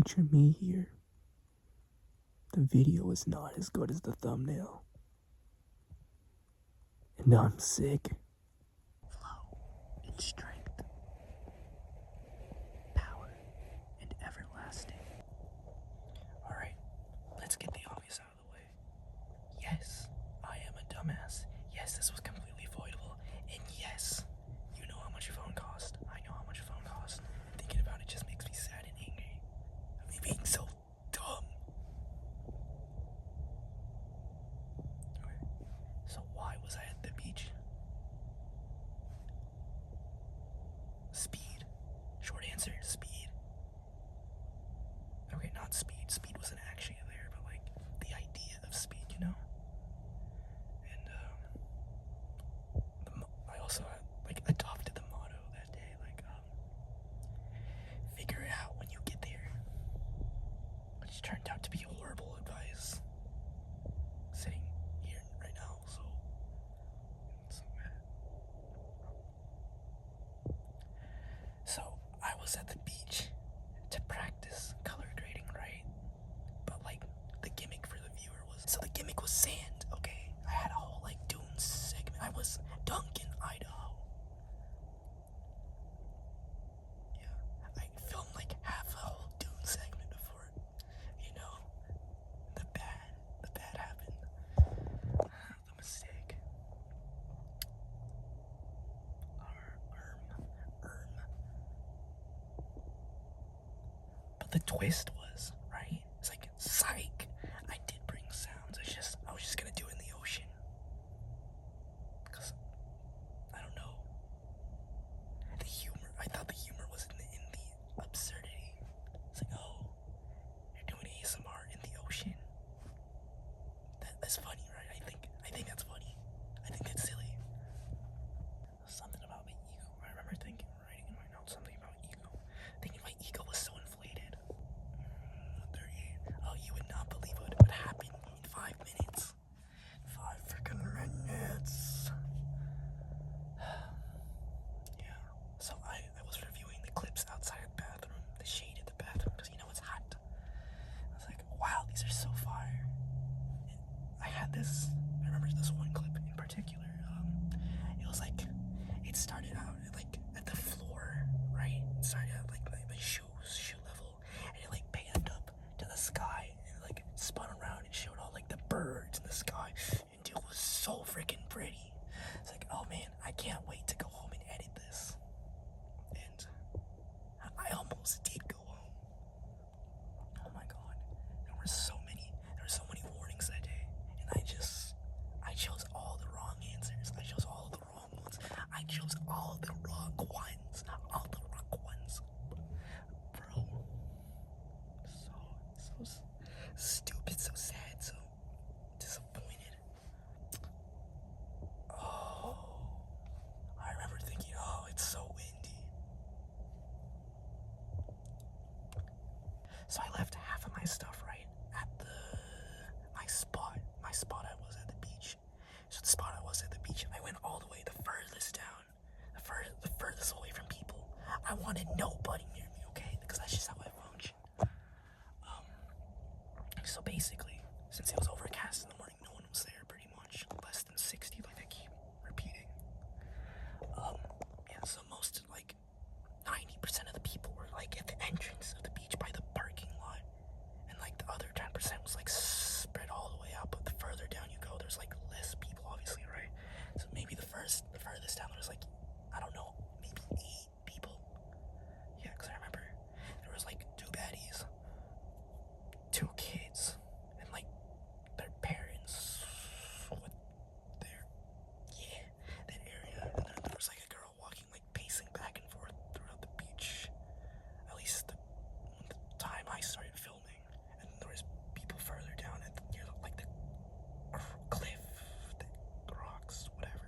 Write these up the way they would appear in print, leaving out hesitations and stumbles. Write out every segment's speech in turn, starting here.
Picture me here. The video is not as good as the thumbnail. And I'm sick. Flow and strength, power and everlasting. Alright, let's get the obvious out of the way. Yes, I am a dumbass. Yes, this was completely avoidable. And yes, you know how much your phone cost. I know how much your phone cost. Thinking about it just makes me sad and angry. Me being so dumb. Okay, so why was I at the beach? Speed. Short answer, speed. Okay, not speed. Speed wasn't actually there, but like the idea of speed, you know? And I also like adopted the motto that day, like figure it out when you get there. Which turned out to be horrible advice. Sitting here right now, so it's mad. So I was at the beach to practice color grading, right? But like the gimmick for the viewer was, so the gimmick was sand, okay? I had a whole like dunes segment. I was Duncan, Idaho. Yeah, I filmed like half a whole dune segment before, you know, the bad happened. The mistake. But the twist was, right? It's like, psych. I did bring sounds. I was just gonna do it in the ocean. Because, I don't know. The humor, I thought the humor was in the absurdity. It's like, oh, you're doing ASMR in the ocean. That's funny, right? I think that's funny. I think that's silly. Something about my ego. I remember writing in my notes something about ego. Thinking my ego was so inflated. 38. Oh, you would not believe what would happen in 5 minutes. 5 freaking minutes. Yeah. So I was reviewing the clips outside the bathroom, the shade of the bathroom, because you know it's hot. I was like, wow, these are so fire. I remember this one clip in particular. It was like, it started out at the floor, right? It started at like the shoe level, and it like panned up to the sky, and it like spun around and showed all like the birds in the sky, and it was so freaking pretty. It's like, oh man, I can't wait to go home and edit this. And I almost did go home. Oh my god, there were so many warnings that day, and I chose all the wrong answers. I chose all the wrong ones. I chose all the wrong ones. All the wrong ones. Bro. So stupid, so sad, so disappointed. Oh. I remember thinking, oh, it's so windy. So I left half of my stuff right at my spot. My spot I was at the beach. So the spot I was at the beach, I went all the way the furthest down, the furthest away from people. I wanted nobody near me, okay? Because that's just how I function. So basically, since it was overcast in the morning, no one was there pretty much. Less than 60, like I keep repeating. Yeah, so most, like, 90% of the people were, like, at the entrance of the beach by the parking lot. And, like, the other 10% was, like, spread all the way out. But the further down you go, there's, like, less people, obviously, right? So maybe the furthest down there was, like, I don't know, maybe 8 people. Yeah, because I remember there was, like, 2 baddies, 2 kids, and, like, their parents with that area. And then there was, like, a girl walking, like, pacing back and forth throughout the beach. At least the time I started filming. And there was people further down near like the cliff, the rocks, whatever.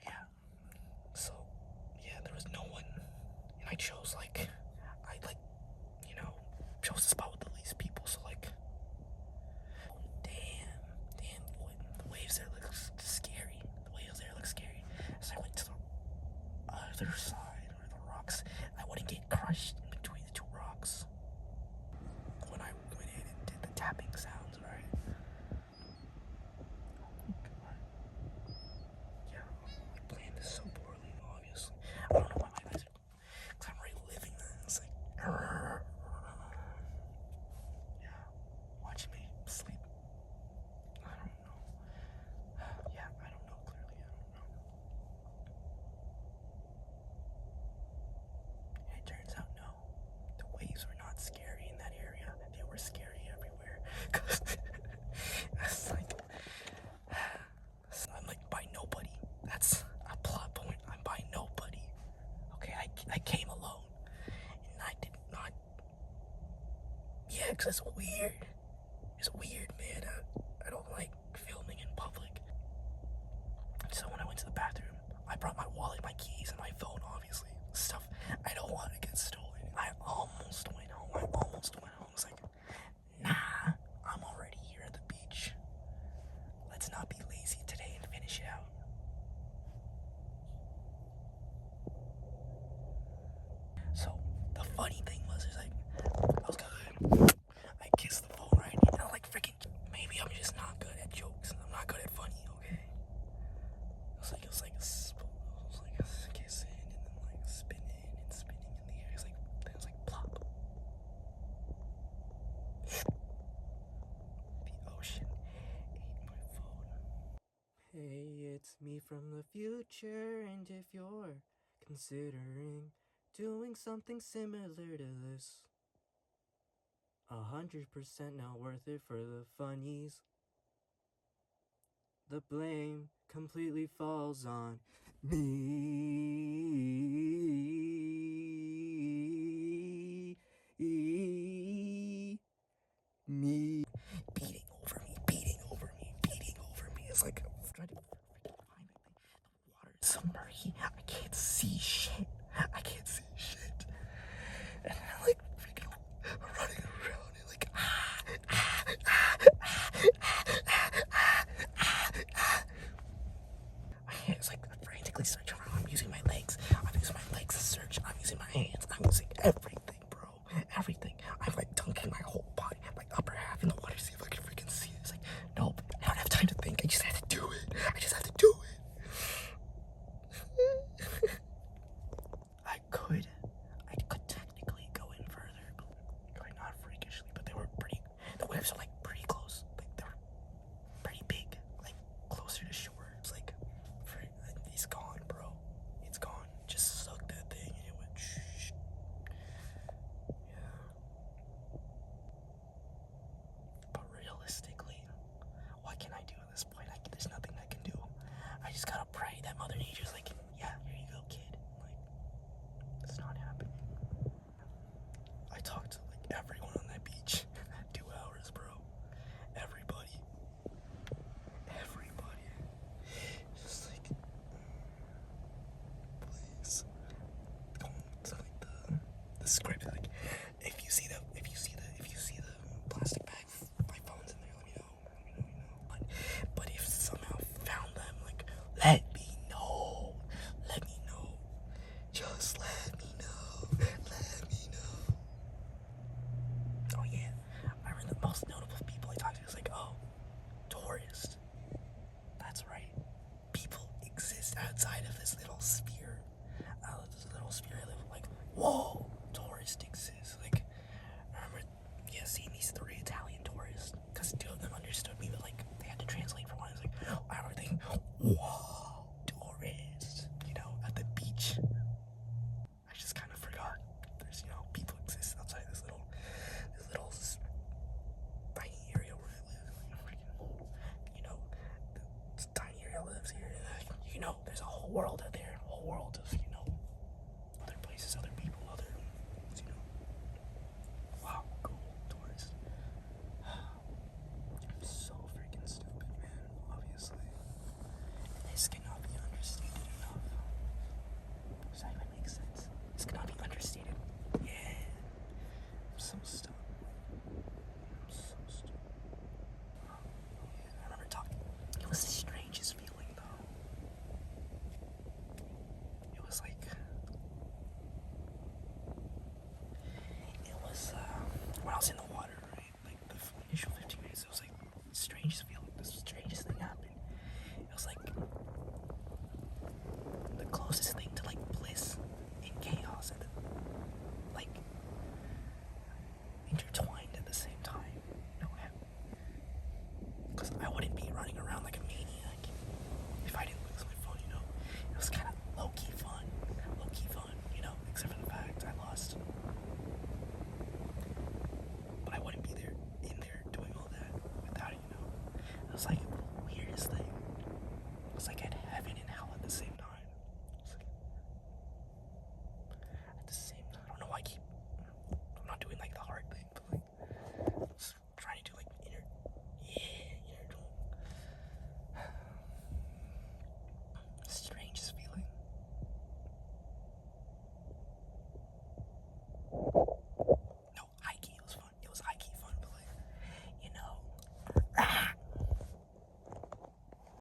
Yeah. So, yeah, there was no one. And I chose chose the spot with the least people. So like, damn, the waves there look scary. So I went to the other side where the rocks. I wouldn't get crushed in between the 2 rocks. because it's weird. It's weird, man. I don't like filming in public. So when I went to the bathroom, I brought my wallet, my keys, and my phone, obviously. Stuff I don't want to get stolen. I almost went home. I was like, nah, I'm already here at the beach. Let's not be lazy today and finish it out. So the funny thing was, is like, I was good. I kissed the phone, right? And I'm like, freaking, maybe I'm just not good at jokes. I'm not good at funny, okay? It was like kissing and then like spinning in the air. Then it was like plop. The ocean ate my phone. Hey, it's me from the future, and if you're considering doing something similar to this, 100% not worth it for the funnies. The blame completely falls on me. Me. Beating over me. It's like I'm trying to find the thing. The water is so murky. I can't see shit. And I'm like freaking running around and like it's like I'm frantically searching around. I'm using my legs to search. I'm using my hands. I'm using everything, bro. Everything. I'm like dunking my whole body, my upper half in the water, see if I can freaking see it. It's like, nope, I don't have time to think. I just have to do it. I could technically go in further, but like not freakishly, but the waves are like pretty close. Like they were pretty big, like closer to shore. It's like, it's gone, bro. It's gone. Just suck that thing and it went shh. Yeah. But realistically, what can I do at this point? There's nothing I can do. I just gotta pray that Mother Nature's like, yeah, here you go, kid. Like, it's not happening. I talked to like everyone on that beach. 2 hours, bro. Everybody. Just like, please. Going to like the script, like, if you see the plastic bag, my phone's in there. Let me know. But if somehow found them, like, let me know. Just let me know. Oh yeah, I remember the most notable people I talked to was like, oh, tourist. That's right. People exist outside of this little sphere. Like, whoa, tourist exists. Like, I remember, seeing these 3 Italian tourists, because 2 of them understood me, but like they had to translate for one. I was like, I remember thinking, whoa, tourists, at the beach. I just kind of forgot there's, people exist outside this little tiny area where I live. This tiny area lives here. There's a whole world out there, a whole world of, other places, other people, other, wow, cool, tourist. I'm so freaking stupid, man, obviously. This cannot be understated enough. Does that even make sense? This cannot be understated. Yeah. I'm so stupid. I remember talking. It was the strangest feeling, though. It was like,